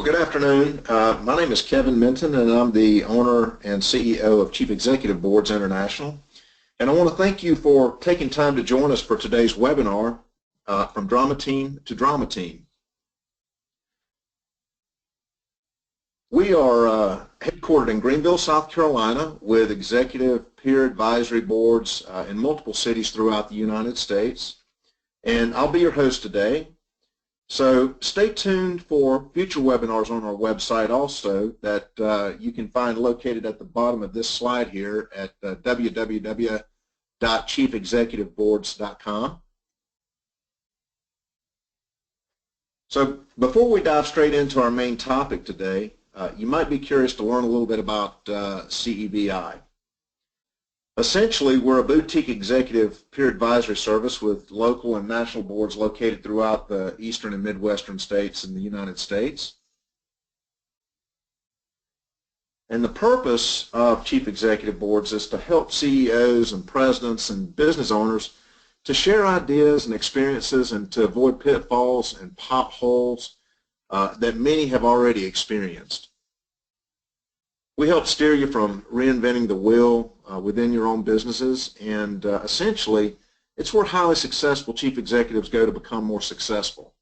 Good afternoon. My name is Kevin Minton, and I'm the owner and CEO of Chief Executive Boards International. And I want to thank you for taking time to join us for today's webinar, From Drama Team to Drama Team. We are headquartered in Greenville, South Carolina, with executive peer advisory boards in multiple cities throughout the United States. And I'll be your host today. So stay tuned for future webinars on our website also that you can find located at the bottom of this slide here at www.chiefexecutiveboards.com. So before we dive straight into our main topic today, you might be curious to learn a little bit about CEBI. Essentially, we're a boutique executive peer advisory service with local and national boards located throughout the eastern and midwestern states in the United States. And the purpose of Chief Executive Boards is to help CEOs and presidents and business owners to share ideas and experiences and to avoid pitfalls and potholes that many have already experienced. We help steer you from reinventing the wheel within your own businesses, and essentially, it's where highly successful chief executives go to become more successful.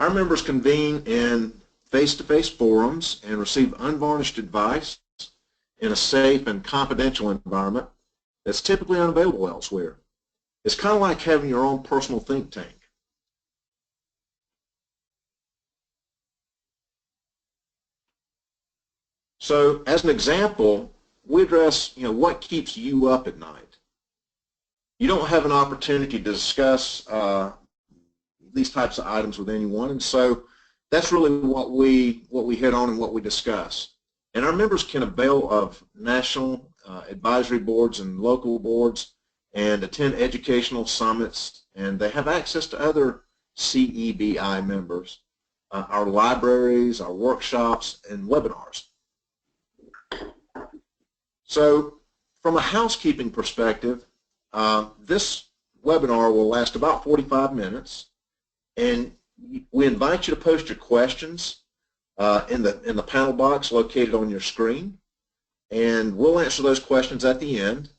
Our members convene in face-to-face forums and receive unvarnished advice in a safe and confidential environment that's typically unavailable elsewhere. It's kind of like having your own personal think tank. So as an example, we address, what keeps you up at night. You don't have an opportunity to discuss these types of items with anyone, and so that's really what we hit on and what we discuss. And our members can avail of national advisory boards and local boards and attend educational summits, and they have access to other CEBI members, our libraries, our workshops, and webinars. So from a housekeeping perspective, this webinar will last about 45 minutes, and we invite you to post your questions in the panel box located on your screen, and we'll answer those questions at the end.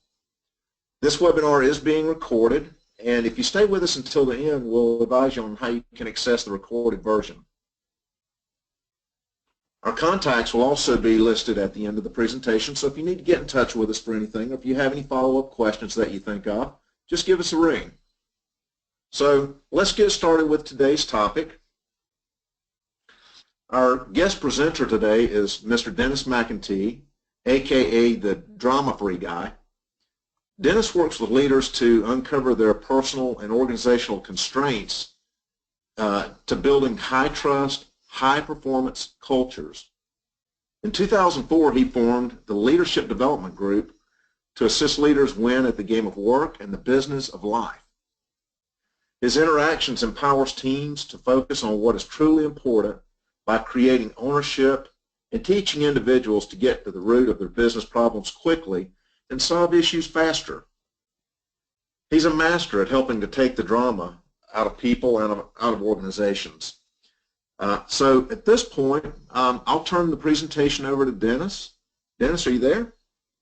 This webinar is being recorded, and if you stay with us until the end, we'll advise you on how you can access the recorded version. Our contacts will also be listed at the end of the presentation, so if you need to get in touch with us for anything, or if you have any follow-up questions that you think of, just give us a ring. So let's get started with today's topic. Our guest presenter today is Mr. Dennis McEntee, aka the drama-free guy. Dennis works with leaders to uncover their personal and organizational constraints to building high-trust, high-performance cultures. In 2004, he formed the Leadership Development Group to assist leaders win at the game of work and the business of life. His interactions empowers teams to focus on what is truly important by creating ownership and teaching individuals to get to the root of their business problems quickly and solve issues faster. He's a master at helping to take the drama out of people and out of organizations. So at this point, I'll turn the presentation over to Dennis. Dennis, are you there?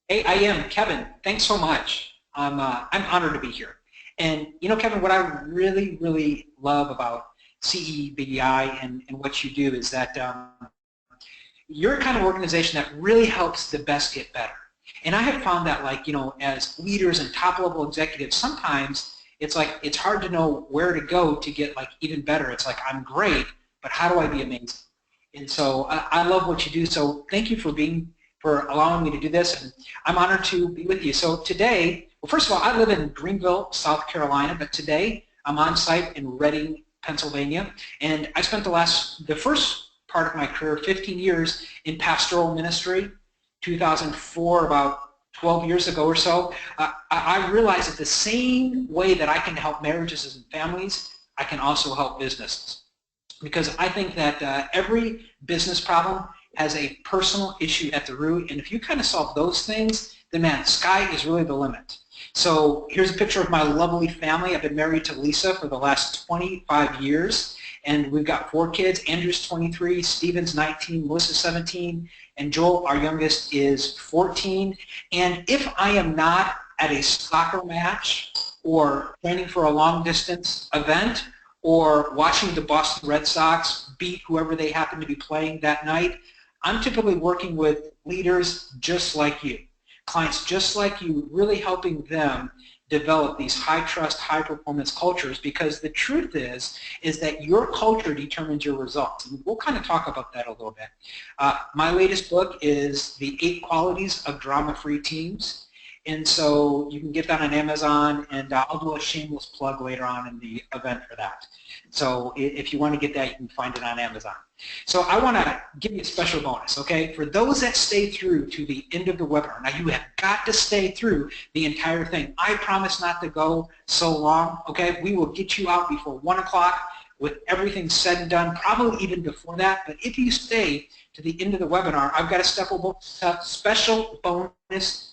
Hey, I am. Kevin, thanks so much. I'm honored to be here. And Kevin, what I really, really love about CEBI and what you do is that you're a kind of organization that really helps the best get better. And I have found that, as leaders and top-level executives, sometimes it's hard to know where to go to get even better. It's like, I'm great, but how do I be amazing? And so I love what you do. So thank you for allowing me to do this, and I'm honored to be with you. So today, well, first of all, I live in Greenville, South Carolina, but today I'm on site in Reading, Pennsylvania, and I spent the first part of my career, 15 years, in pastoral ministry. 2004, about 12 years ago or so, I realized that the same way that I can help marriages and families, I can also help businesses. Because I think that every business problem has a personal issue at the root, and if you kind of solve those things, then man, the sky is really the limit. So here's a picture of my lovely family. I've been married to Lisa for the last 25 years, and we've got 4 kids. Andrew's 23, Steven's 19, Melissa's 17, and Joel, our youngest, is 14. And if I am not at a soccer match or training for a long-distance event or watching the Boston Red Sox beat whoever they happen to be playing that night, I'm typically working with leaders just like you, clients just like you, really helping them develop these high-trust, high-performance cultures, because the truth is that your culture determines your results. And we'll kind of talk about that a little bit. My latest book is The 8 Qualities of Drama-Free Teams. And so you can get that on Amazon, and I'll do a shameless plug later on in the event for that. So if you want to get that, you can find it on Amazon. So I want to give you a special bonus, okay? For those that stay through to the end of the webinar, now you have got to stay through the entire thing. I promise not to go so long, okay? We will get you out before 1 o'clock with everything said and done, probably even before that. But if you stay to the end of the webinar, I've got a special bonus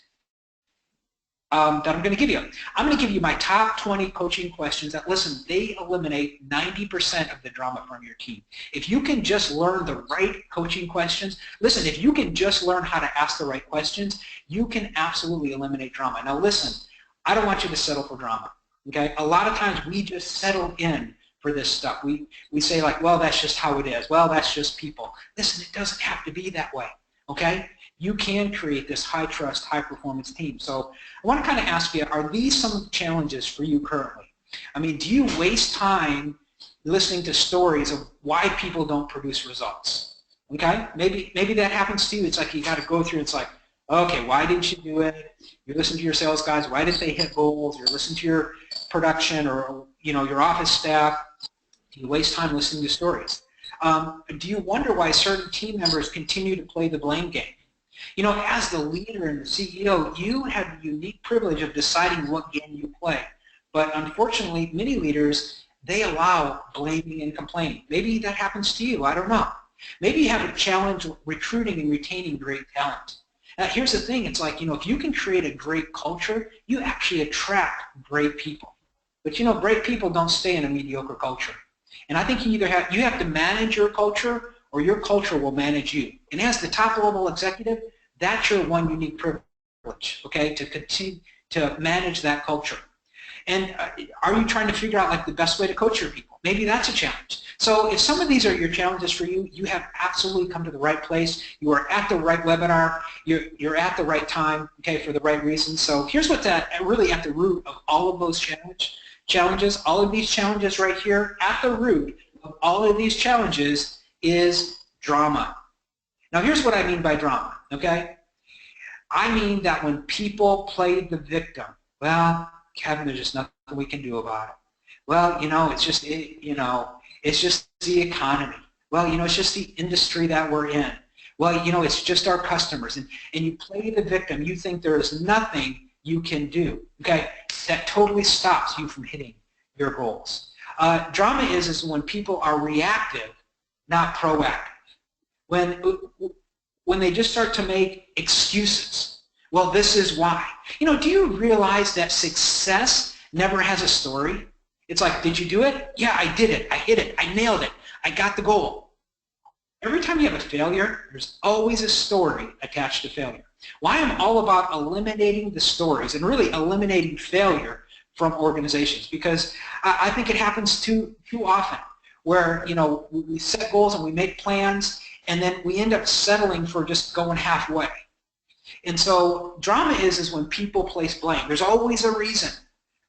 that I'm going to give you. I'm going to give you my top 20 coaching questions that, listen, they eliminate 90% of the drama from your team. If you can just learn the right coaching questions, listen, if you can just learn how to ask the right questions, you can absolutely eliminate drama. Now listen, I don't want you to settle for drama, okay? A lot of times we just settle in for this stuff. We say like, well, that's just how it is. Well, that's just people. Listen, it doesn't have to be that way, okay? You can create this high-trust, high-performance team. So I want to kind of ask you, are these some challenges for you currently? I mean, do you waste time listening to stories of why people don't produce results? Okay? Maybe that happens to you. It's like you got to go through, it's like, okay, why didn't you do it? You listen to your sales guys, why didn't they hit goals? You listen to your production or your office staff. Do you waste time listening to stories? Do you wonder why certain team members continue to play the blame game? As the leader and the CEO, you have the unique privilege of deciding what game you play. But unfortunately, many leaders, they allow blaming and complaining. Maybe that happens to you. I don't know. Maybe you have a challenge recruiting and retaining great talent. Now, here's the thing. It's like, if you can create a great culture, you actually attract great people. But, great people don't stay in a mediocre culture. And I think you have to manage your culture, or your culture will manage you. And as the top level executive, that's your one unique privilege, okay, to continue to manage that culture. And are you trying to figure out like the best way to coach your people? Maybe that's a challenge. So if some of these are your challenges for you, you have absolutely come to the right place. You are at the right webinar. You're at the right time, okay, for the right reasons. So here's what's really at the root of all of those challenges. All of these challenges right here, at the root of all of these challenges is drama. Now here's what I mean by drama, okay? I mean that when people play the victim, well, Kevin, there's just nothing we can do about it. Well, it's just, it's just the economy. Well, it's just the industry that we're in. Well, it's just our customers. And you play the victim. You think there is nothing you can do, okay? That totally stops you from hitting your goals. Drama is when people are reactive, not proactive. When they just start to make excuses. Well, this is why. Do you realize that success never has a story? It's like, did you do it? Yeah, I did it. I hit it. I nailed it. I got the goal. Every time you have a failure, there's always a story attached to failure. Why I'm all about eliminating the stories and really eliminating failure from organizations, because I think it happens too often where, we set goals and we make plans and then we end up settling for just going halfway. And so drama is when people place blame. There's always a reason.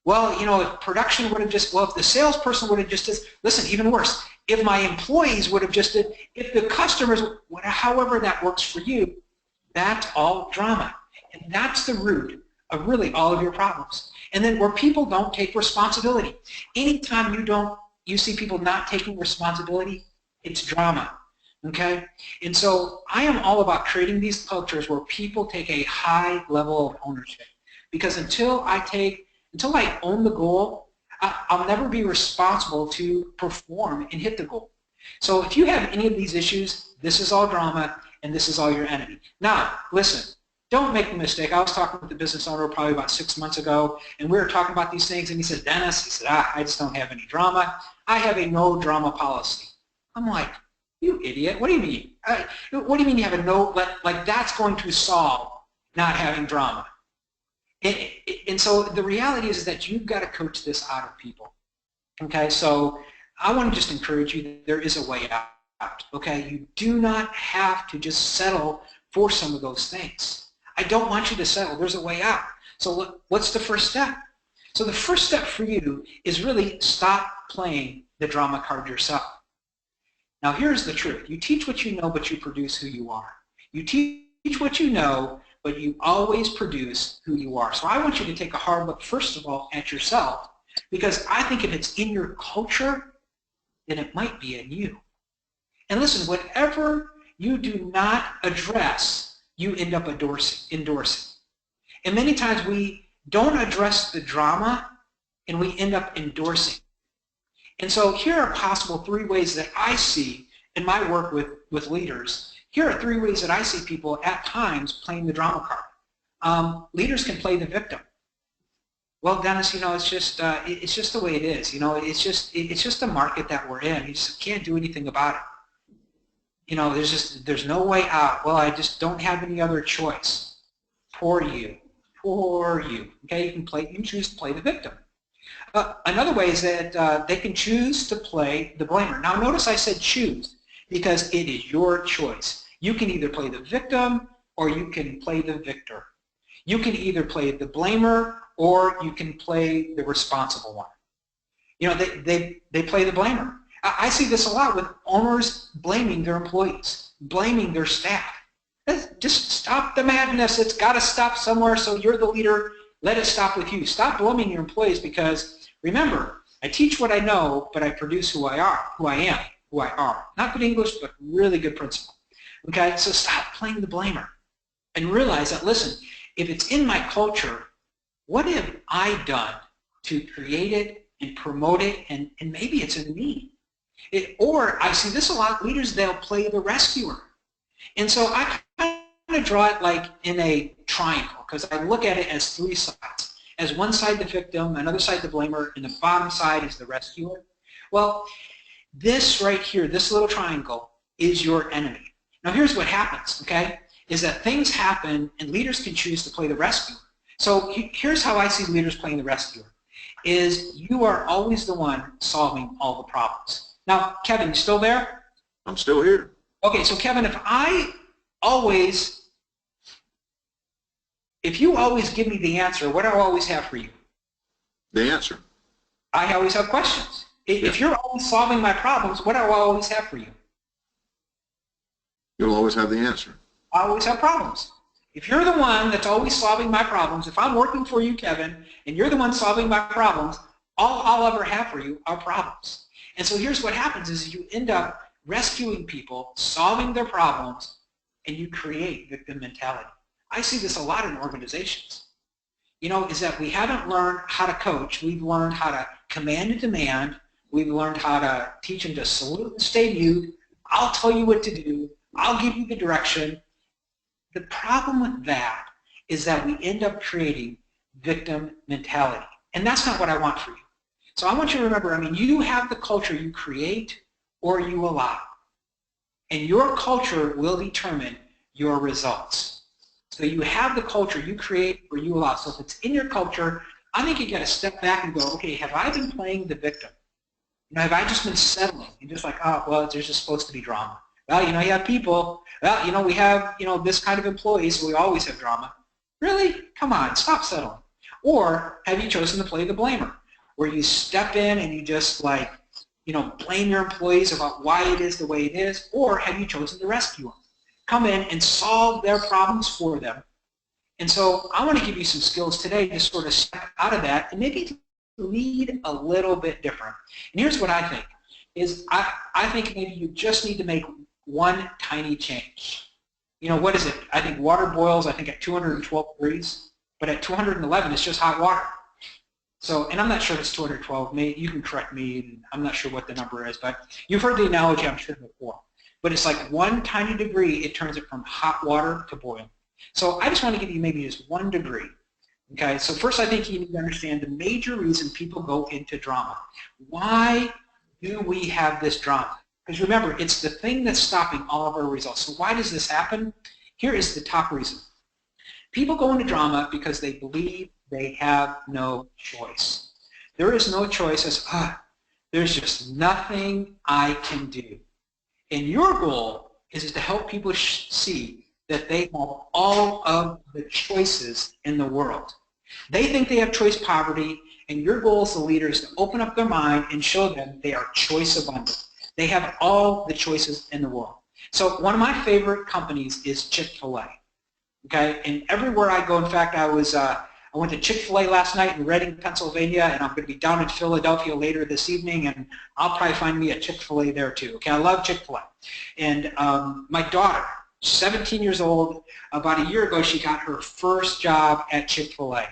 Well, if production would have just, if the salesperson would have just, listen, even worse, if my employees would have just, if the customers, however that works for you, that's all drama. And that's the root of really all of your problems. And then where people don't take responsibility. Anytime you see people not taking responsibility, it's drama. Okay? And so I am all about creating these cultures where people take a high level of ownership. Because until I own the goal, I'll never be responsible to perform and hit the goal. So if you have any of these issues, this is all drama and this is all your enemy. Now, listen, Don't make the mistake. I was talking with the business owner probably about 6 months ago, and we were talking about these things, and he said, Dennis, he said, I just don't have any drama. I have a no drama policy. I'm like, you idiot. What do you mean? What do you mean you have a no, like that's going to solve not having drama? And so the reality is that you've got to coach this out of people. Okay, so I want to just encourage you that there is a way out. Okay, you do not have to just settle for some of those things. I don't want you to settle. There's a way out. So what's the first step? So the first step for you is really stop playing the drama card yourself. Now here's the truth. You teach what you know, but you produce who you are. You teach what you know, but you always produce who you are. So I want you to take a hard look, first of all, at yourself, because I think if it's in your culture, then it might be in you. And listen, whatever you do not address, you end up endorsing. And many times we don't address the drama, and we end up endorsing. And so here are possible 3 ways that I see in my work with leaders. Here are 3 ways that I see people at times playing the drama card. Leaders can play the victim. Well, Dennis, it's just the way it is. It's just the market that we're in. You just can't do anything about it. There's no way out. Well, I just don't have any other choice. Poor you. Okay, you can choose to play the victim. Another way is that they can choose to play the blamer. Now, notice I said choose because it is your choice. You can either play the victim or you can play the victor. You can either play the blamer or you can play the responsible one. They play the blamer. I see this a lot with owners blaming their employees, blaming their staff. Just stop the madness. It's got to stop somewhere, so you're the leader. Let it stop with you. Stop blaming your employees because, remember, I teach what I know, but I produce who I are. Not good English, but really good principle. Okay, so stop playing the blamer and realize that, listen, if it's in my culture, what have I done to create it and promote it, and maybe it's in me. Or I see this a lot, leaders, they'll play the rescuer. And so I kind of draw it like in a triangle because I look at it as 3 sides. As one side the victim, another side the blamer, and the bottom side is the rescuer. Well, this right here, this little triangle, is your enemy. Now here's what happens, okay, is that things happen and leaders can choose to play the rescuer. So here's how I see leaders playing the rescuer, is you are always the one solving all the problems. Now, Kevin, you still there? I'm still here. Okay, so Kevin, if you always give me the answer, what do I always have for you? The answer. I always have questions. If you're always solving my problems, what do I always have for you? You'll always have the answer. I always have problems. If you're the one that's always solving my problems, if I'm working for you, Kevin, and you're the one solving my problems, all I'll ever have for you are problems. And so here's what happens is you end up rescuing people, solving their problems, and you create victim mentality. I see this a lot in organizations. Is that we haven't learned how to coach. We've learned how to command and demand. We've learned how to teach them to salute and stay mute. I'll tell you what to do. I'll give you the direction. The problem with that is that we end up creating victim mentality. And that's not what I want for you. So I want you to remember, you have the culture you create or you allow. And your culture will determine your results. So you have the culture you create or you allow. So if it's in your culture, I think you got to step back and go, okay, have I been playing the victim? Have I just been settling and just like, oh, well, there's just supposed to be drama. Well, you have people. Well, we have, this kind of employees, so we always have drama. Really? Come on, stop settling. Or have you chosen to play the blamer, where you step in and you just blame your employees about why it is the way it is, or have you chosen to rescue them? Come in and solve their problems for them. And so I want to give you some skills today to sort of step out of that and maybe lead a little bit different. And here's what I think, is I think maybe you just need to make one tiny change. What is it? I think water boils, at 212 degrees, but at 211 it's just hot water. So, and I'm not sure if it's 212, you can correct me, I'm not sure what the number is, but you've heard the analogy, I'm sure, before. But it's like one tiny degree, it turns it from hot water to boiling. So I just want to give you maybe just one degree. Okay, so first I think you need to understand the major reason people go into drama. Why do we have this drama? Because remember, it's the thing that's stopping all of our results. So why does this happen? Here is the top reason. People go into drama because they believe they have no choice. There is no choice as, there's just nothing I can do. And your goal is to help people see that they have all of the choices in the world. They think they have choice poverty, and your goal as the leader is to open up their mind and show them they are choice abundant. They have all the choices in the world. So one of my favorite companies is Chick-fil-A. Okay, and everywhere I go, in fact, I went to Chick-fil-A last night in Reading, Pennsylvania, and I'm going to be down in Philadelphia later this evening, and I'll probably find me a Chick-fil-A there too. Okay, I love Chick-fil-A. And my daughter, 17 years old, about a year ago, she got her first job at Chick-fil-A.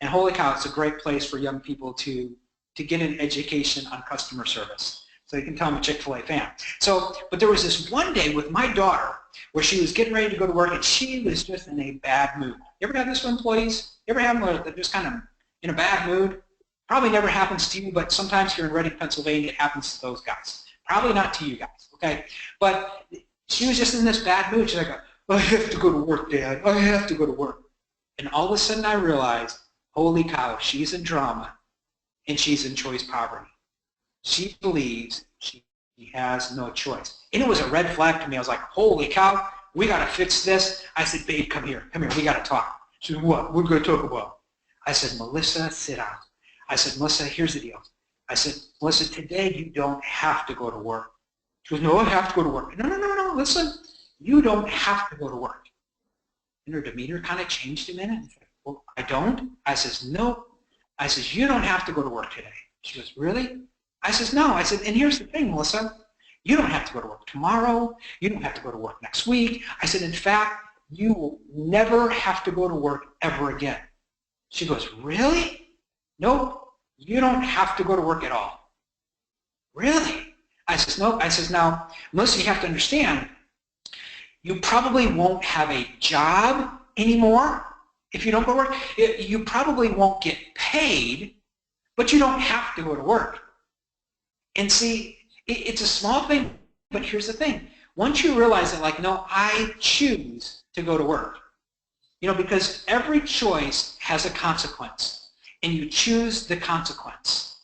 And holy cow, it's a great place for young people to get an education on customer service. So you can tell I'm a Chick-fil-A fan. So, but there was this one day with my daughter where she was getting ready to go to work and she was just in a bad mood. You ever have this with employees? You ever have them where they're just kind of in a bad mood? Probably never happens to you, but sometimes here in Reading, Pennsylvania, it happens to those guys. Probably not to you guys, okay? But she was just in this bad mood. She's like, I have to go to work, Dad. I have to go to work. And all of a sudden I realized, holy cow, she's in drama and she's in choice poverty. She believes she has no choice. And it was a red flag to me. I was like, holy cow, we got to fix this. I said, babe, come here, we got to talk. She said, what? We're going to talk about? I said, Melissa, sit down. I said, Melissa, here's the deal. I said, Melissa, today you don't have to go to work. She goes, no, I have to go to work. No, listen, you don't have to go to work. And her demeanor kind of changed a minute. I said, well, I don't? I says, no. I says, you don't have to go to work today. She goes, really? I says, no. I said, and here's the thing, Melissa. You don't have to go to work tomorrow. You don't have to go to work next week. I said, in fact, you will never have to go to work ever again. She goes, really? Nope. You don't have to go to work at all. Really? I says, no. I says, now, Melissa, you have to understand, you probably won't have a job anymore if you don't go to work. You probably won't get paid, but you don't have to go to work. And see, it's a small thing, but here's the thing. Once you realize that, like, no, I choose to go to work, because every choice has a consequence, and you choose the consequence.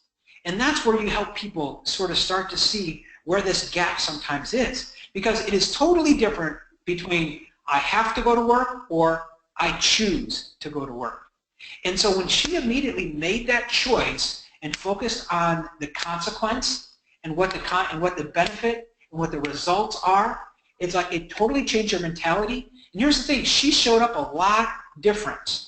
And that's where you help people sort of start to see where this gap sometimes is, because it is totally different between I have to go to work or I choose to go to work. And so when she immediately made that choice and focused on the consequence and what the benefit and what the results are, it's like it totally changed her mentality. And here's the thing, she showed up a lot different,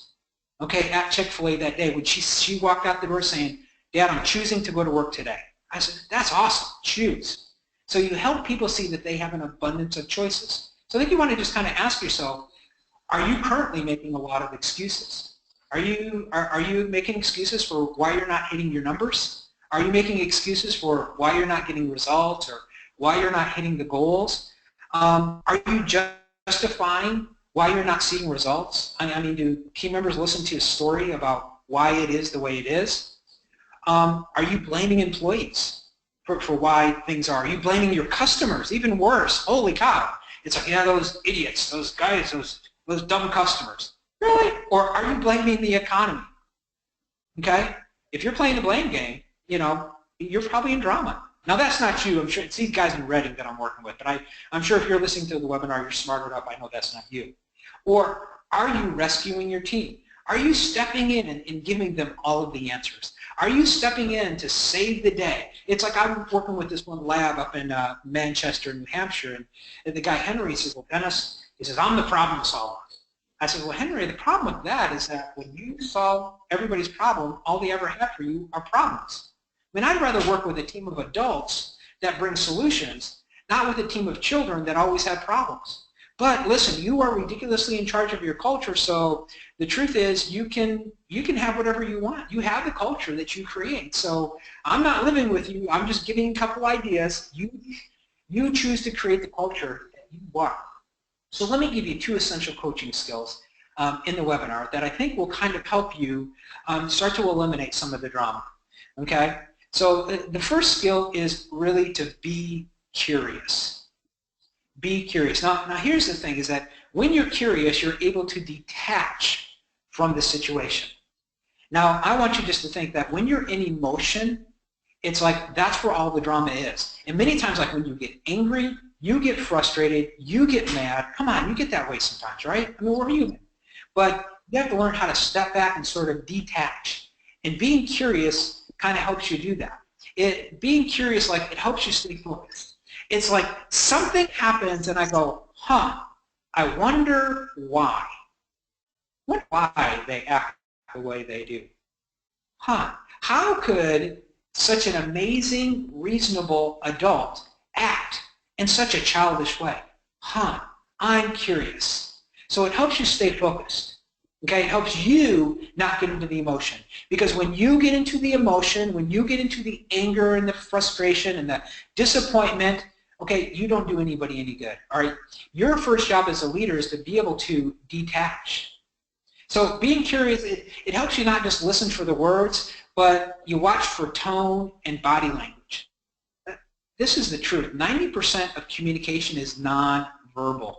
okay, at Chick-fil-A that day when she walked out the door saying, Dad, I'm choosing to go to work today. I said, that's awesome, choose. So you help people see that they have an abundance of choices. So I think you want to just kind of ask yourself, are you currently making a lot of excuses? Are you making excuses for why you're not hitting your numbers? Are you making excuses for why you're not getting results or why you're not hitting the goals? Are you justifying why you're not seeing results? I mean, do team members listen to a story about why it is the way it is? Are you blaming employees for why things are? Are you blaming your customers? Even worse, holy cow. It's like, yeah, those idiots, those guys, those dumb customers. Really? Or are you blaming the economy? Okay? If you're playing the blame game, you're probably in drama. Now, that's not you. I'm sure it's these guys in Reading that I'm working with, but I'm sure if you're listening to the webinar, you're smartered up. I know that's not you. Or are you rescuing your team? Are you stepping in and giving them all of the answers? Are you stepping in to save the day? It's like I'm working with this one lab up in Manchester, New Hampshire, and the guy Henry says, well, Dennis, he says, I'm the problem solver. I said, well, Henry, the problem with that is that when you solve everybody's problem, all they ever have for you are problems. I mean, I'd rather work with a team of adults that bring solutions, not with a team of children that always have problems. But listen, you are ridiculously in charge of your culture, so the truth is you can have whatever you want. You have the culture that you create. So I'm not living with you. I'm just giving you a couple ideas. You choose to create the culture that you want. So let me give you 2 essential coaching skills in the webinar that I think will kind of help you start to eliminate some of the drama. Okay? So the first skill is really to be curious. Be curious. Now here's the thing, is that when you're curious, you're able to detach from the situation. Now, I want you just to think that when you're in emotion, it's like that's where all the drama is. And many times, like when you get angry, you get frustrated, you get mad. Come on, you get that way sometimes, right? I mean, we're human. But you have to learn how to step back and sort of detach. And being curious kind of helps you do that. Being curious, like, it helps you stay focused. It's like something happens and I go, I wonder why. Why they act the way they do. How could such an amazing, reasonable adult act in such a childish way? I'm curious. So it helps you stay focused. Okay, it helps you not get into the emotion. Because when you get into the emotion, when you get into the anger and the frustration and the disappointment, okay, you don't do anybody any good. All right, your first job as a leader is to be able to detach. So being curious, it helps you not just listen for the words, but you watch for tone and body language. This is the truth. 90% of communication is nonverbal.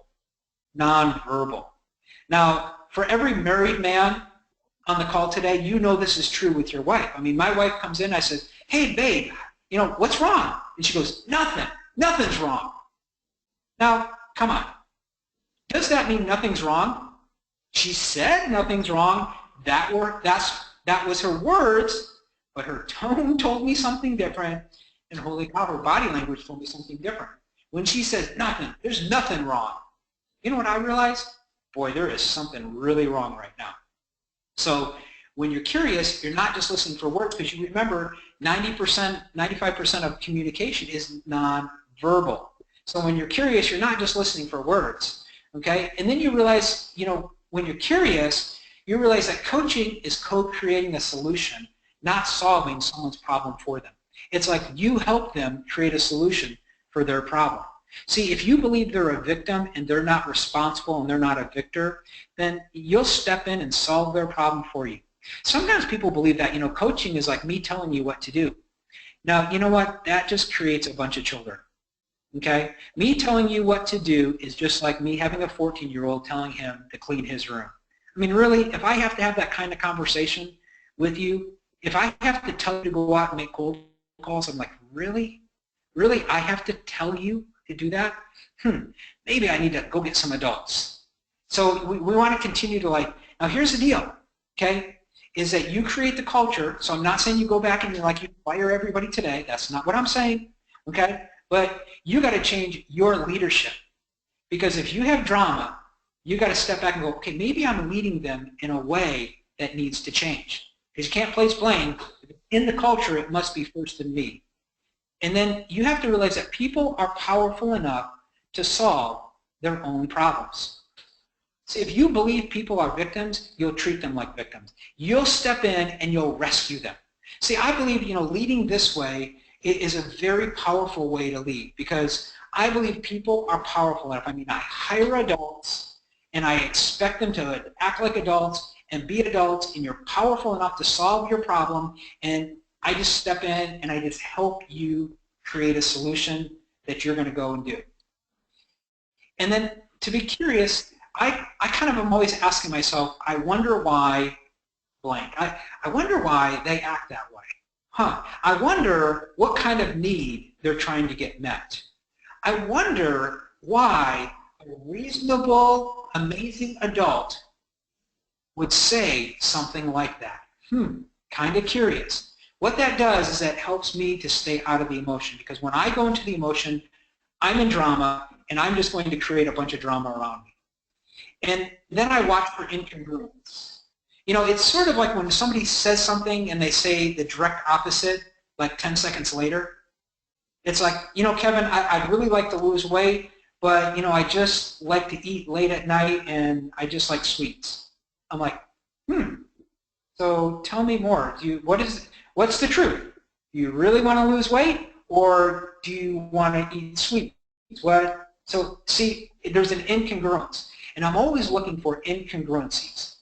Nonverbal. Now, for every married man on the call today, you know this is true with your wife. I mean, my wife comes in, I says, hey, babe, what's wrong? And she goes, nothing. Nothing's wrong. Now, come on. Does that mean nothing's wrong? She said nothing's wrong. That was her words, but her tone told me something different, and holy cow, her body language told me something different. When she says nothing, there's nothing wrong. You know what I realized? Boy, there is something really wrong right now. So when you're curious, you're not just listening for words, because you remember 90%, 95% of communication is non-verbal. So when you're curious, you're not just listening for words, okay? And then you realize, when you're curious, you realize that coaching is co-creating a solution, not solving someone's problem for them. It's like you help them create a solution for their problem. See, if you believe they're a victim and they're not responsible and they're not a victor, then you'll step in and solve their problem for you. Sometimes people believe that, coaching is like me telling you what to do. Now, you know what? That just creates a bunch of children. Okay? Me telling you what to do is just like me having a 14-year-old telling him to clean his room. I mean, really, if I have to have that kind of conversation with you, if I have to tell you to go out and make cold calls, I'm like, really? Really? I have to tell you to do that? Maybe I need to go get some adults. So we want to continue to now here's the deal, okay, is that you create the culture. So I'm not saying you go back and you fire everybody today. That's not what I'm saying, okay? But you got to change your leadership, because if you have drama, you got to step back and go, okay, maybe I'm leading them in a way that needs to change. Because you can't place blame. In the culture, it must be first in me. And then you have to realize that people are powerful enough to solve their own problems. So if you believe people are victims, you'll treat them like victims. You'll step in and you'll rescue them. See, I believe, leading this way is a very powerful way to lead, because I believe people are powerful enough. I mean, I hire adults and I expect them to act like adults and be adults, and you're powerful enough to solve your problem, and I just step in and I just help you create a solution that you're going to go and do. And then to be curious, I kind of am always asking myself, I wonder why blank. I wonder why they act that way. I wonder what kind of need they're trying to get met. I wonder why a reasonable, amazing adult would say something like that. Kind of curious. What that does is that helps me to stay out of the emotion, because when I go into the emotion, I'm in drama, and I'm just going to create a bunch of drama around me. And then I watch for incongruence. It's sort of like when somebody says something and they say the direct opposite, like 10 seconds later. It's like, Kevin, I'd really like to lose weight, but, I just like to eat late at night, and I just like sweets. I'm like, so tell me more. What's the truth? Do you really want to lose weight, or do you want to eat sweets? So see, there's an incongruence. And I'm always looking for incongruencies.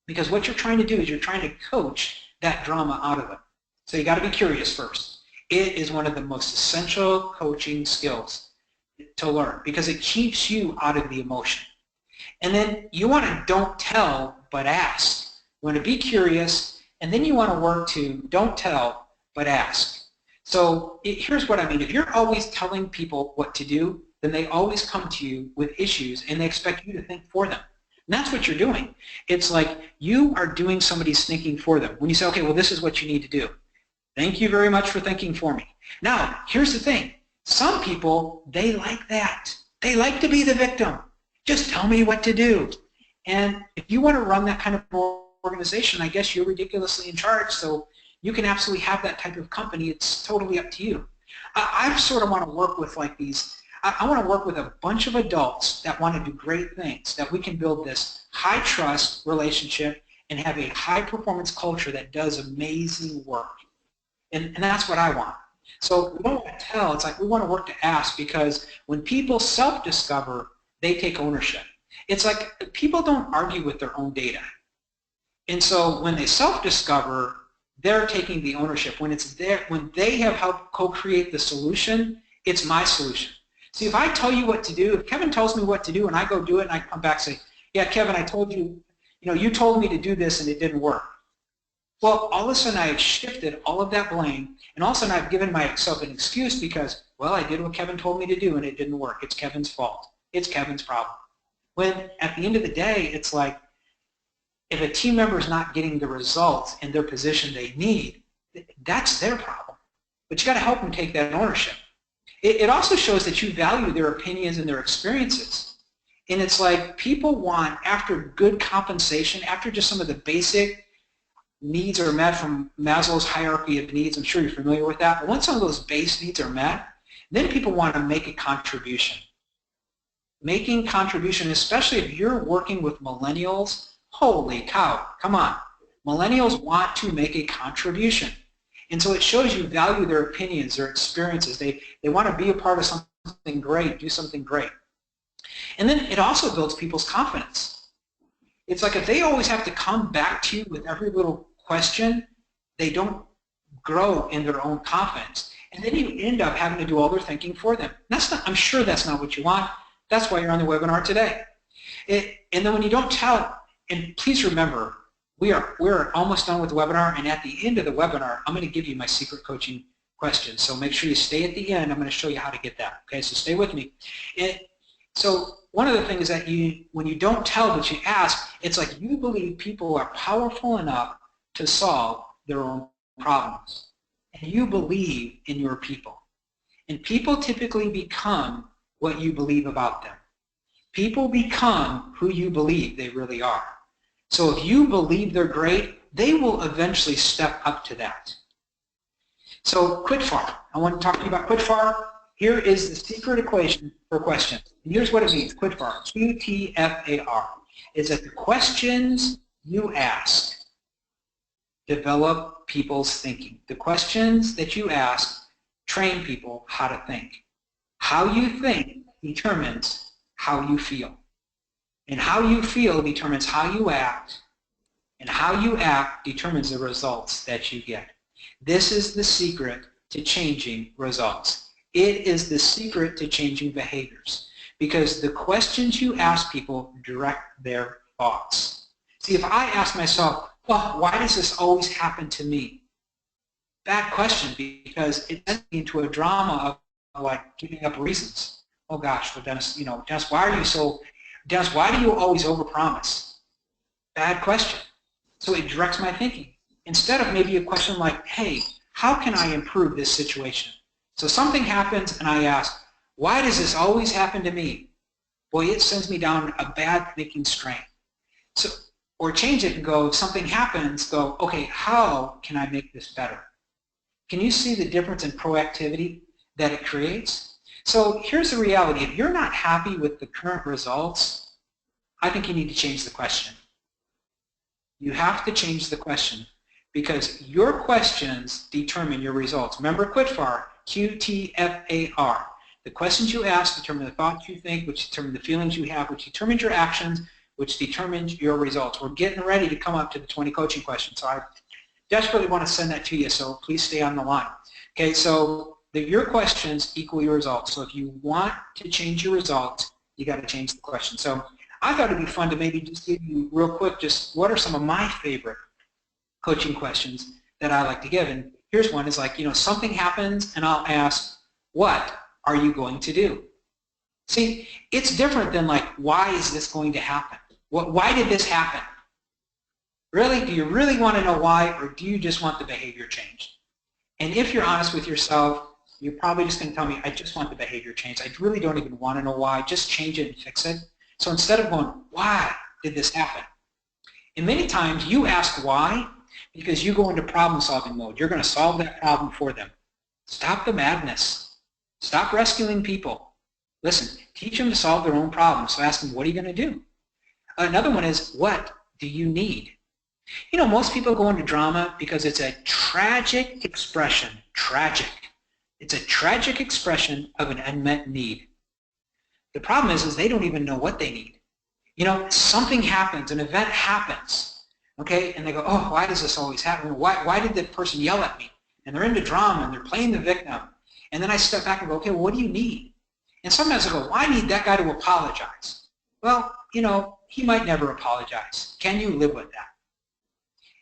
Because what you're trying to do is you're trying to coach that drama out of them. So you got to be curious first. It is one of the most essential coaching skills to learn because it keeps you out of the emotion. And then you want to don't tell, but ask. You want to be curious, and then you want to work to don't tell, but ask. So here's what I mean. If you're always telling people what to do, then they always come to you with issues, and they expect you to think for them. And that's what you're doing. It's like you are doing somebody's thinking for them. When you say, okay, well, this is what you need to do. Thank you very much for thinking for me. Now, here's the thing. Some people, they like that. They like to be the victim. Just tell me what to do. And if you want to run that kind of organization, I guess you're ridiculously in charge, so you can absolutely have that type of company. It's totally up to you. I sort of want to work with like these, I want to work with a bunch of adults that want to do great things, that we can build this high trust relationship and have a high performance culture that does amazing work. And that's what I want. So we don't want to tell, it's like we want to work to ask, because when people self-discover, they take ownership. It's like people don't argue with their own data. And so when they self-discover, they're taking the ownership. When it's there, when they have helped co-create the solution, it's my solution. See, if I tell you what to do, if Kevin tells me what to do and I go do it and I come back and say, yeah, Kevin, I told you, you told me to do this and it didn't work. Well, all of a sudden I have shifted all of that blame, and all of a sudden I've given myself an excuse because, well, I did what Kevin told me to do and it didn't work. It's Kevin's fault. It's Kevin's problem. When at the end of the day, it's like if a team member is not getting the results in their position they need, that's their problem. But you got to help them take that ownership. It also shows that you value their opinions and their experiences. And it's like people want, after good compensation, after just some of the basic needs are met from Maslow's hierarchy of needs, I'm sure you're familiar with that, but once some of those base needs are met, then people want to make a contribution. Making contribution, especially if you're working with millennials, holy cow, come on. Millennials want to make a contribution. And so it shows you value their opinions, their experiences. They want to be a part of something great, do something great. And then it also builds people's confidence. It's like if they always have to come back to you with every little question, they don't grow in their own confidence. And then you end up having to do all their thinking for them. That's not, I'm sure that's not what you want. That's why you're on the webinar today. And then when you don't tell, and please remember, we're almost done with the webinar, and at the end of the webinar, I'm going to give you my secret coaching questions. So make sure you stay at the end. I'm going to show you how to get that. Okay, so stay with me. So one of the things that when you don't tell but you ask, it's like you believe people are powerful enough to solve their own problems. And you believe in your people. And people typically become what you believe about them. People become who you believe they really are. So if you believe they're great, they will eventually step up to that. So QuitFAR. I want to talk to you about QuitFAR. Here is the secret equation for questions. And here's what it means, QuitFAR, QTFAR, is that the questions you ask develop people's thinking. The questions that you ask train people how to think. How you think determines how you feel. And how you feel determines how you act. And how you act determines the results that you get. This is the secret to changing results. It is the secret to changing behaviors. Because the questions you ask people direct their thoughts. See, if I ask myself, well, why does this always happen to me? Bad question, because it sends me into a drama of like giving up reasons. Oh gosh, well Dennis, Dennis, why do you always overpromise? Bad question. So it directs my thinking. Instead of maybe a question like, hey, how can I improve this situation? So something happens and I ask, why does this always happen to me? Boy, it sends me down a bad thinking strain. So, or change it and go, if something happens, go, okay, how can I make this better? Can you see the difference in proactivity that it creates? So here's the reality. If you're not happy with the current results, I think you need to change the question. You have to change the question because your questions determine your results. Remember QuitFAR, QTFAR. The questions you ask determine the thoughts you think, which determine the feelings you have, which determines your actions, which determines your results. We're getting ready to come up to the 20 coaching questions, so I desperately want to send that to you, so please stay on the line. Okay, so your questions equal your results. So if you want to change your results, you got to change the question. So I thought it'd be fun to maybe just give you real quick just what are some of my favorite coaching questions that I like to give. And here's one, is like, something happens and I'll ask, what are you going to do? See, it's different than like, why is this going to happen? Why did this happen? Really? Do you really want to know why, or do you just want the behavior changed? And if you're honest with yourself, you're probably just going to tell me, I just want the behavior changed. I really don't even want to know why. Just change it and fix it. So instead of going, why did this happen? And many times you ask why because you go into problem-solving mode. You're going to solve that problem for them. Stop the madness. Stop rescuing people. Listen, teach them to solve their own problems. So ask them, what are you going to do? Another one is, what do you need? Most people go into drama because it's a tragic expression. Tragic. It's a tragic expression of an unmet need. The problem is they don't even know what they need. Something happens, an event happens, okay, and they go, oh, why does this always happen? Why did the person yell at me? And they're into drama, and they're playing the victim. And then I step back and go, okay, well, what do you need? And sometimes I go, well, I need that guy to apologize. Well, he might never apologize. Can you live with that?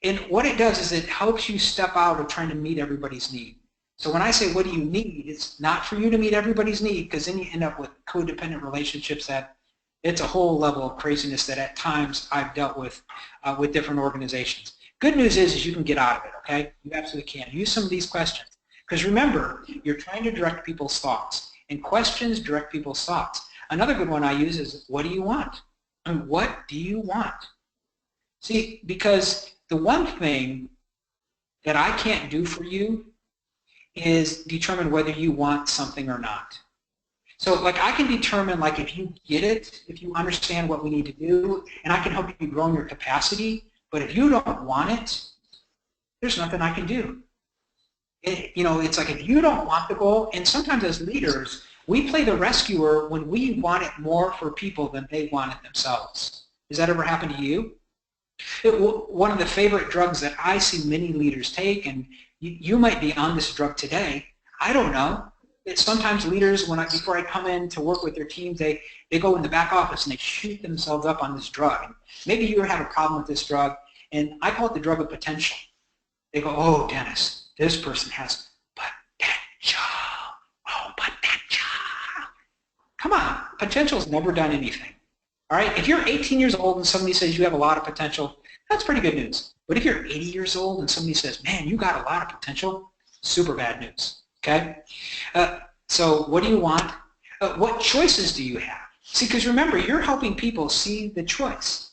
And what it does is it helps you step out of trying to meet everybody's need. So when I say, what do you need, it's not for you to meet everybody's need, because then you end up with codependent relationships that it's a whole level of craziness that at times I've dealt with different organizations. Good news is you can get out of it, okay? You absolutely can. Use some of these questions. Because remember, you're trying to direct people's thoughts, and questions direct people's thoughts. Another good one I use is, what do you want? And what do you want? See, because the one thing that I can't do for you is determine whether you want something or not. So like I can determine like if you get it, if you understand what we need to do, and I can help you grow in your capacity, but if you don't want it, there's nothing I can do. It's like if you don't want the goal, and sometimes as leaders, we play the rescuer when we want it more for people than they want it themselves. Does that ever happen to you? One of the favorite drugs that I see many leaders take, and you might be on this drug today, I don't know. Sometimes leaders, before I come in to work with their teams, they go in the back office and they shoot themselves up on this drug. And maybe you have a problem with this drug, and I call it the drug of potential. They go, oh, Dennis, this person has potential. Oh, potential. Come on, potential's never done anything. All right, if you're 18 years old and somebody says you have a lot of potential, that's pretty good news. But if you're 80 years old and somebody says, man, you got a lot of potential, super bad news, okay? So what do you want? What choices do you have? See, because remember, you're helping people see the choice.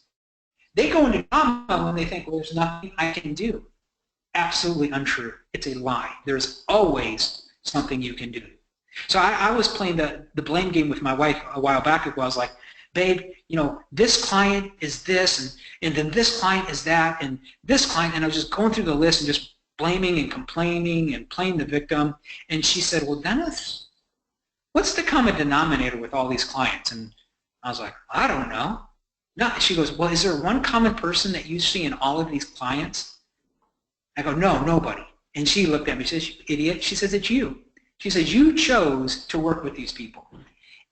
They go into drama when they think, well, there's nothing I can do. Absolutely untrue. It's a lie. There's always something you can do. So I was playing the blame game with my wife a while back ago. I was like, babe, this client is this, and then this client is that, and this client, and I was just going through the list and just blaming and complaining and playing the victim. And she said, well, Dennis, what's the common denominator with all these clients? And I was like, I don't know. No, she goes, well, is there one common person that you see in all of these clients? I go, no, nobody. And she looked at me, she says, you idiot. She says, it's you. She says, you chose to work with these people.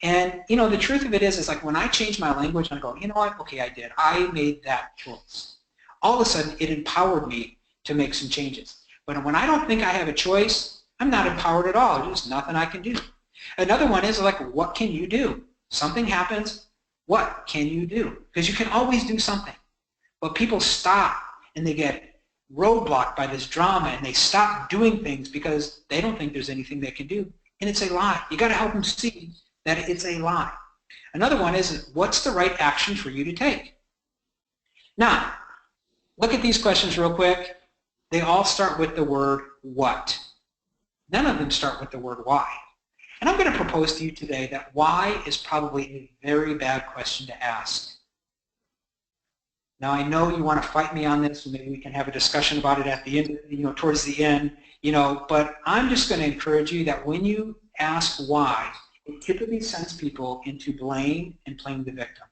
And, the truth of it is like when I change my language, I go, you know what? Okay, I did. I made that choice. All of a sudden, it empowered me to make some changes. But when I don't think I have a choice, I'm not empowered at all. There's nothing I can do. Another one is like, what can you do? Something happens. What can you do? Because you can always do something. But people stop and they get roadblocked by this drama and they stop doing things because they don't think there's anything they can do. And it's a lie. You got to help them see that it's a lie. Another one is, what's the right action for you to take? Now, look at these questions real quick. They all start with the word what. None of them start with the word why. And I'm going to propose to you today that why is probably a very bad question to ask. Now, I know you want to fight me on this, and maybe we can have a discussion about it at the end, towards the end, but I'm just going to encourage you that when you ask why, it typically sends people into blame and playing the victim.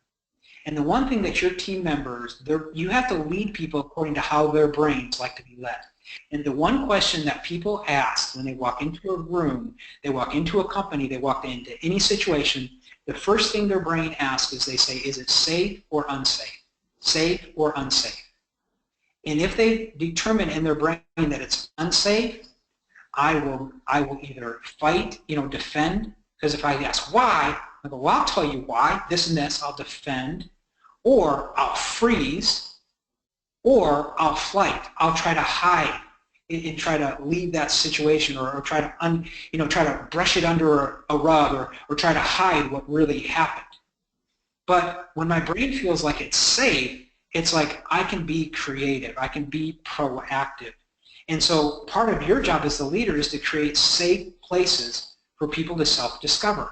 And the one thing that your team members, you have to lead people according to how their brains like to be led. And the one question that people ask when they walk into a room, they walk into a company, they walk into any situation, the first thing their brain asks is they say, is it safe or unsafe? Safe or unsafe? And if they determine in their brain that it's unsafe, I will either fight, defend, because if I ask why, I go, well, I'll tell you why, this and this, I'll defend, or I'll freeze, or I'll flight. I'll try to hide and try to leave that situation, or try to try to brush it under a rug, or try to hide what really happened. But when my brain feels like it's safe, it's like I can be creative, I can be proactive. And so part of your job as the leader is to create safe places for people to self-discover.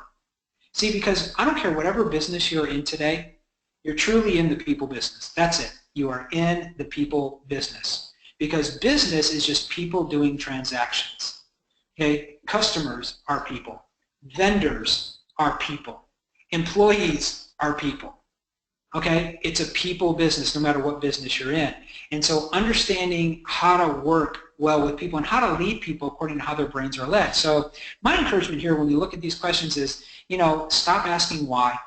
See, because I don't care whatever business you're in today, you're truly in the people business. That's it. You are in the people business. Because business is just people doing transactions. Okay? Customers are people. Vendors are people. Employees are people. Okay? It's a people business no matter what business you're in. And so understanding how to work well with people and how to lead people according to how their brains are led. So my encouragement here when we look at these questions is, stop asking why.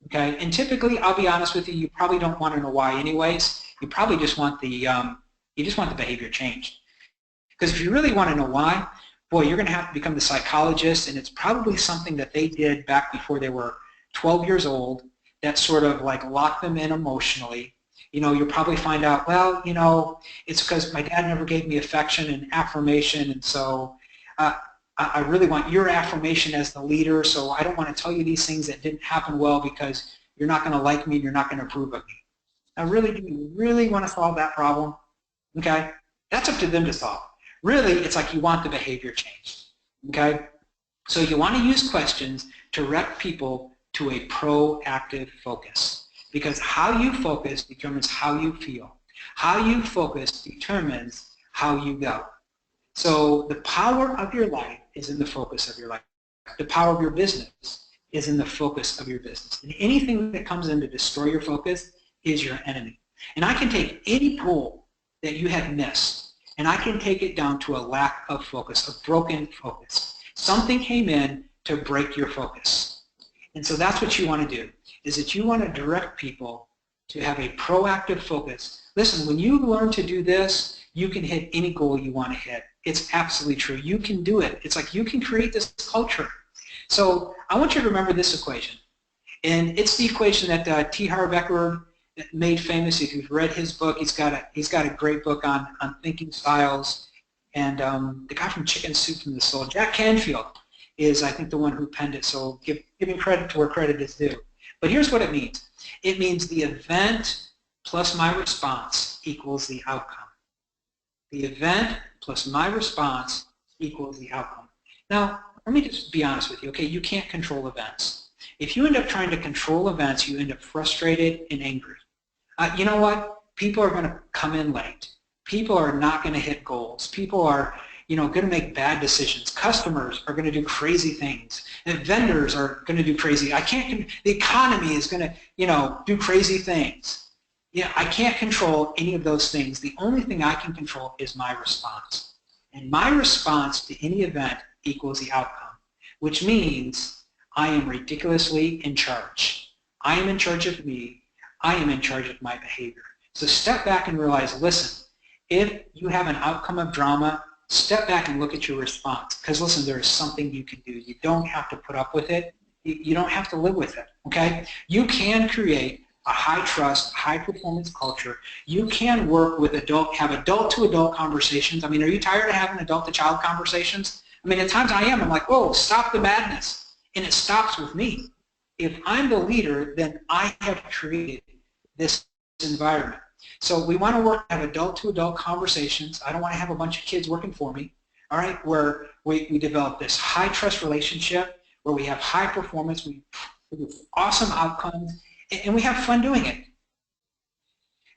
Okay? And typically, I'll be honest with you, you probably don't want to know why anyways. You probably just want the behavior changed. Because if you really want to know why, boy, you're going to have to become the psychologist, and it's probably something that they did back before they were 12 years old that sort of like locked them in emotionally. You'll probably find out, well, it's because my dad never gave me affection and affirmation, and so I really want your affirmation as the leader, so I don't want to tell you these things that didn't happen well because you're not going to like me and you're not going to approve of me. Now, really, do you really want to solve that problem? Okay? That's up to them to solve. Really, it's like you want the behavior changed. Okay? So you want to use questions to direct people to a proactive focus, because how you focus determines how you feel. How you focus determines how you go. So the power of your life is in the focus of your life. The power of your business is in the focus of your business. And anything that comes in to destroy your focus is your enemy. And I can take any goal that you have missed, and I can take it down to a lack of focus, a broken focus. Something came in to break your focus. And so that's what you want to do, is that you want to direct people to have a proactive focus. Listen, when you learn to do this, you can hit any goal you want to hit. It's absolutely true. You can do it. It's like you can create this culture. So I want you to remember this equation. And it's the equation that T. Harv Eker made famous. If you've read his book, he's got a great book on thinking styles. And the guy from Chicken Soup for the Soul, Jack Canfield, is I think the one who penned it. So give him credit to where credit is due. But here's what it means. It means the event plus my response equals the outcome. The event plus my response equals the outcome. Now, let me just be honest with you, okay? You can't control events. If you end up trying to control events, you end up frustrated and angry. You know what? People are going to come in late. People are not going to hit goals. People are, going to make bad decisions. Customers are going to do crazy things. And vendors are going to do crazy. The economy is going to, do crazy things. Yeah, I can't control any of those things. The only thing I can control is my response. And my response to any event equals the outcome, which means I am ridiculously in charge. I am in charge of me. I am in charge of my behavior. So step back and realize, listen, if you have an outcome of drama, step back and look at your response. Because listen, there is something you can do. You don't have to put up with it. You don't have to live with it, okay? You can create a high-trust, high-performance culture. You can work with have adult-to-adult conversations. I mean, are you tired of having adult-to-child conversations? I mean, at times I am. I'm like, whoa, stop the madness. And it stops with me. If I'm the leader, then I have created this environment. So we want to have adult-to-adult conversations. I don't want to have a bunch of kids working for me, all right, where we develop this high-trust relationship, where we have high performance, we have awesome outcomes, and we have fun doing it.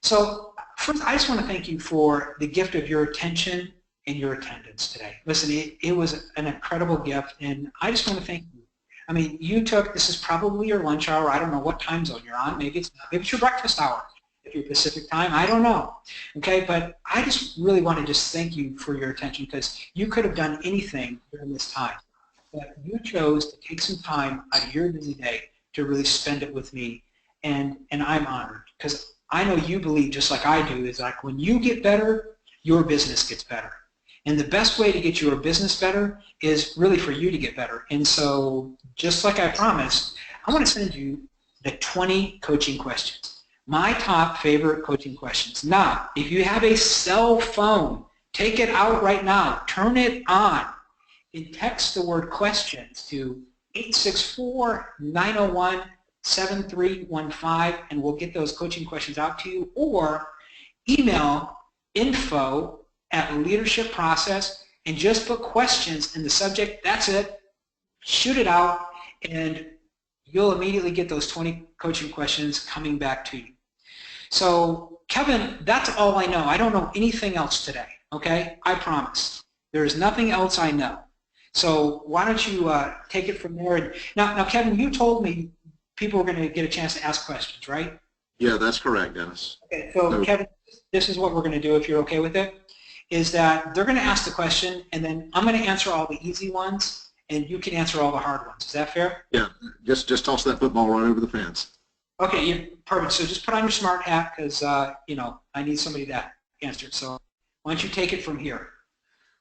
So first, I just want to thank you for the gift of your attention and your attendance today. Listen, it was an incredible gift, and I just want to thank you. I mean, this is probably your lunch hour. I don't know what time zone you're on. Maybe it's not. Maybe it's your breakfast hour if you're Pacific time. I don't know. Okay, but I just really want to just thank you for your attention because you could have done anything during this time. But you chose to take some time out of your busy day to really spend it with me, and I'm honored because I know you believe just like I do is like when you get better, your business gets better. And the best way to get your business better is really for you to get better. And so just like I promised, I want to send you the 20 coaching questions, my top favorite coaching questions. Now, if you have a cell phone, take it out right now. Turn it on and text the word questions to 864-901-7315, and we'll get those coaching questions out to you. Or email info@Leadership Process and just put questions in the subject. That's it. Shoot it out, and you'll immediately get those 20 coaching questions coming back to you. So, Kevin, that's all I know. I don't know anything else today, okay? I promise. There is nothing else I know. So why don't you take it from there? And now, Kevin, you told me people were going to get a chance to ask questions, right? Yeah, that's correct, Dennis. Okay, so Kevin, this is what we're going to do if you're okay with it, is that they're going to ask the question, and then I'm going to answer all the easy ones, and you can answer all the hard ones. Is that fair? Yeah, just toss that football right over the fence. Okay, perfect. So just put on your smart hat because, you know, I need somebody to answer it. So why don't you take it from here?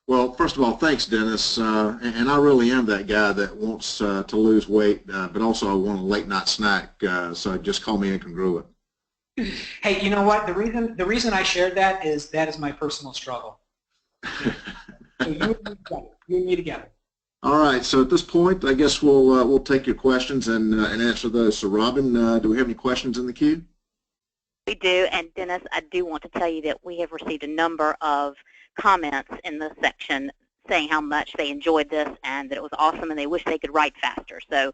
Well, first of all, thanks, Dennis. And I really am that guy that wants to lose weight, but also I want a late-night snack, so just call me incongruent. Hey, you know what? The reason I shared that is my personal struggle. So you and me together. All right. So at this point, I guess we'll take your questions and answer those. So, Robin, do we have any questions in the queue? We do, and Dennis, I do want to tell you that we have received a number of comments in the section saying how much they enjoyed this and that it was awesome and they wish they could write faster. So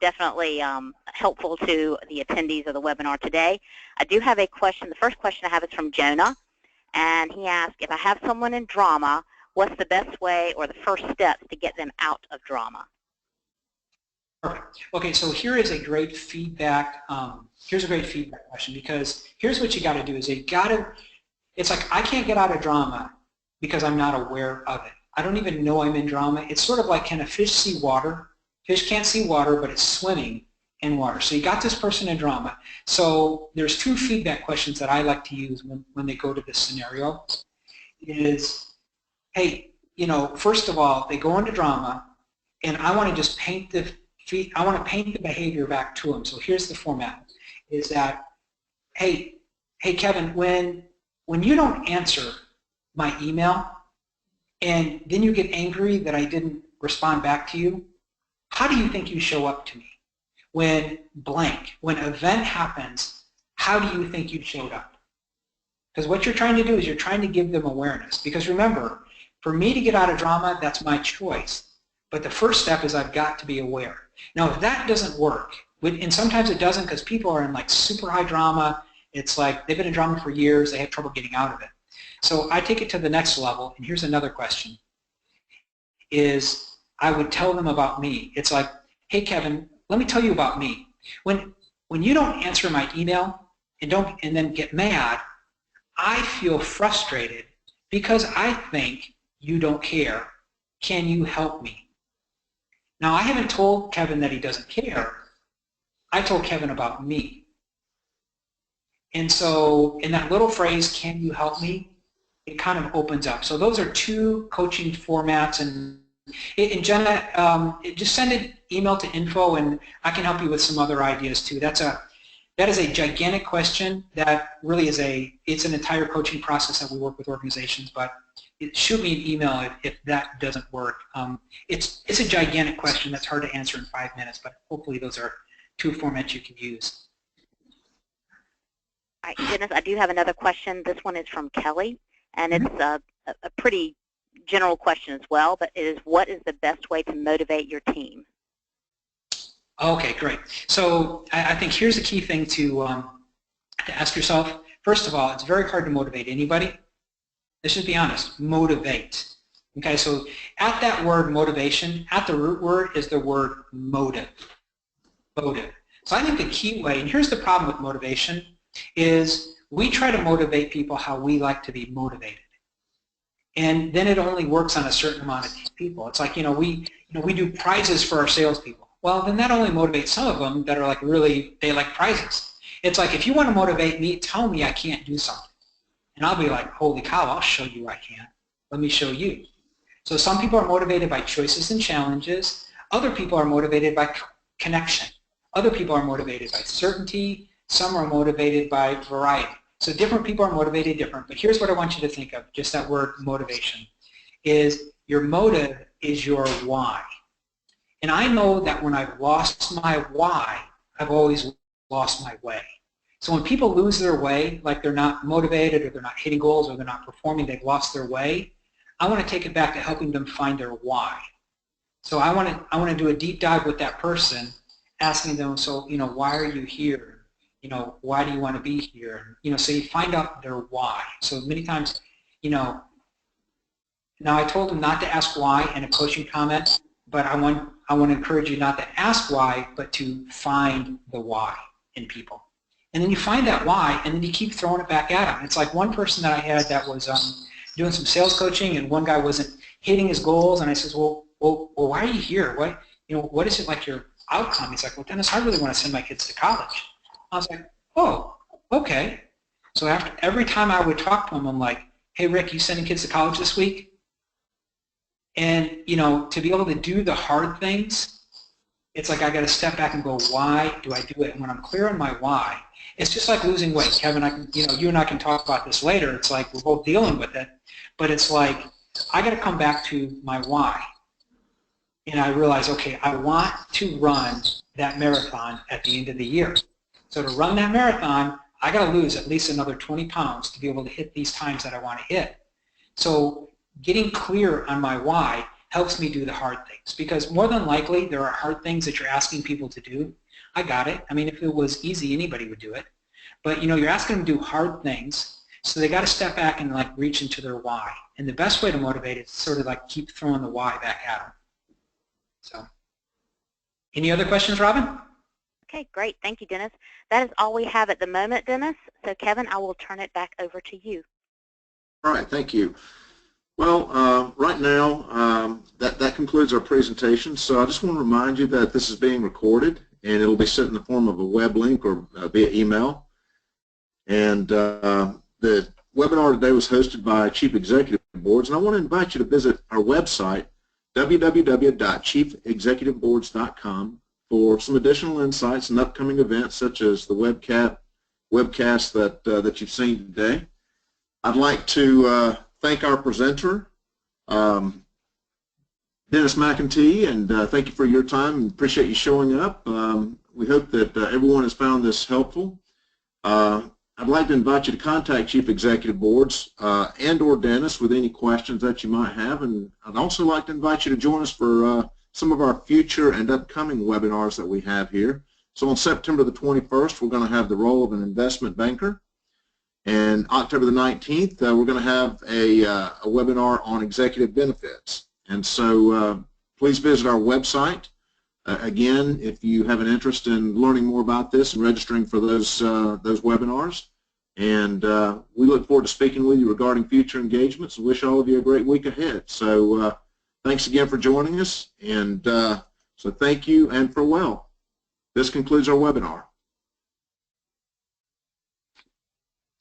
definitely helpful to the attendees of the webinar today. I do have a question. The first question I have is from Jonah, and he asked, if I have someone in drama, what's the best way or the first steps to get them out of drama? Perfect. Okay, so here is a great feedback. Here's a great feedback question, because here's what you got to do: is it's like I can't get out of drama because I'm not aware of it. I don't even know I'm in drama. It's sort of like, can a fish see water? Fish can't see water, but it's swimming in water. So you got this person in drama. So there's two feedback questions that I like to use when they go to this scenario. Is, hey, you know, first of all, they go into drama, and I want to just paint the behavior back to them. So here's the format: is that, hey, Kevin, when you don't answer my email, and then you get angry that I didn't respond back to you, how do you think you show up to me? When blank, when event happens, how do you think you showed up? Because what you're trying to do is you're trying to give them awareness. Because remember, for me to get out of drama, that's my choice. But the first step is I've got to be aware. Now, if that doesn't work, and sometimes it doesn't because people are in like super high drama, it's like they've been in drama for years, they have trouble getting out of it. So I take it to the next level, and here's another question, is I would tell them about me. It's like, hey, Kevin, let me tell you about me. When you don't answer my email and then get mad, I feel frustrated because I think you don't care. Can you help me? Now, I haven't told Kevin that he doesn't care. I told Kevin about me. And so in that little phrase, can you help me, it kind of opens up. So those are two coaching formats. And Jenna, just send an email to info, and I can help you with some other ideas too. That is a gigantic question that really is it's an entire coaching process that we work with organizations, but shoot me an email if that doesn't work. It's a gigantic question that's hard to answer in 5 minutes, but hopefully those are two formats you can use. All right, Dennis, I do have another question. This one is from Kelly, and it's a pretty general question as well, but it is, what is the best way to motivate your team? Okay, great. So I think here's the key thing to ask yourself. First of all, it's very hard to motivate anybody. Let's just be honest. Motivate. Okay, so at that word motivation, at the root word is the word motive. Motive. So I think the key way, and here's the problem with motivation, is we try to motivate people how we like to be motivated. And then it only works on a certain amount of people. It's like, we do prizes for our salespeople. Well, then that only motivates some of them that are like really, they like prizes. It's like, if you want to motivate me, tell me I can't do something. And I'll be like, holy cow, I'll show you I can. Let me show you. So some people are motivated by choices and challenges. Other people are motivated by connection. Other people are motivated by certainty. Some are motivated by variety. So different people are motivated different. But here's what I want you to think of, just that word motivation, is your motive is your why. And I know that when I've lost my why, I've always lost my way. So when people lose their way, like they're not motivated or they're not hitting goals or they're not performing, they've lost their way, I want to take it back to helping them find their why. So I want to do a deep dive with that person, asking them, so, why are you here? Why do you want to be here? So you find out their why. So many times, now I told them not to ask why in a coaching comment, but I want to encourage you not to ask why, but to find the why in people. And then you find that why, and then you keep throwing it back at them. It's like one person that I had that was doing some sales coaching, and one guy wasn't hitting his goals, and I says, well, why are you here? What is it like your outcome? He's like, well, Dennis, I really want to send my kids to college. I was like, oh, okay. So every time I would talk to him, I'm like, hey, Rick, you sending kids to college this week? And, to be able to do the hard things, it's like I got to step back and go, why do I do it? And when I'm clear on my why, it's just like losing weight. Kevin, you and I can talk about this later. It's like we're both dealing with it, but it's like I got to come back to my why. And I realize, okay, I want to run that marathon at the end of the year. So to run that marathon, I got to lose at least another 20 pounds to be able to hit these times that I want to hit. So getting clear on my why helps me do the hard things, because more than likely there are hard things that you're asking people to do. I got it. I mean, if it was easy, anybody would do it. But you're asking them to do hard things, so they got to step back and like reach into their why. And the best way to motivate is sort of like keep throwing the why back at them. So, any other questions, Robin? Okay, great. Thank you, Dennis. That is all we have at the moment, Dennis. So, Kevin, I will turn it back over to you. All right, thank you. Well, right now, that concludes our presentation. So I just want to remind you that this is being recorded, and it'll be sent in the form of a web link or via email. And the webinar today was hosted by Chief Executive Boards, and I want to invite you to visit our website, www.chiefexecutiveboards.com, for some additional insights and upcoming events such as the webcast that you've seen today. I'd like to thank our presenter, Dennis McEntee, and thank you for your time and appreciate you showing up. We hope that everyone has found this helpful. I'd like to invite you to contact Chief Executive Boards and or Dennis with any questions that you might have, and I'd also like to invite you to join us for some of our future and upcoming webinars that we have here. So on September the 21st, we're going to have the role of an investment banker. And October the 19th, we're going to have a webinar on executive benefits. And so please visit our website. Again, if you have an interest in learning more about this and registering for those webinars. And we look forward to speaking with you regarding future engagements and wish all of you a great week ahead. So thanks again for joining us. And so thank you and farewell. This concludes our webinar.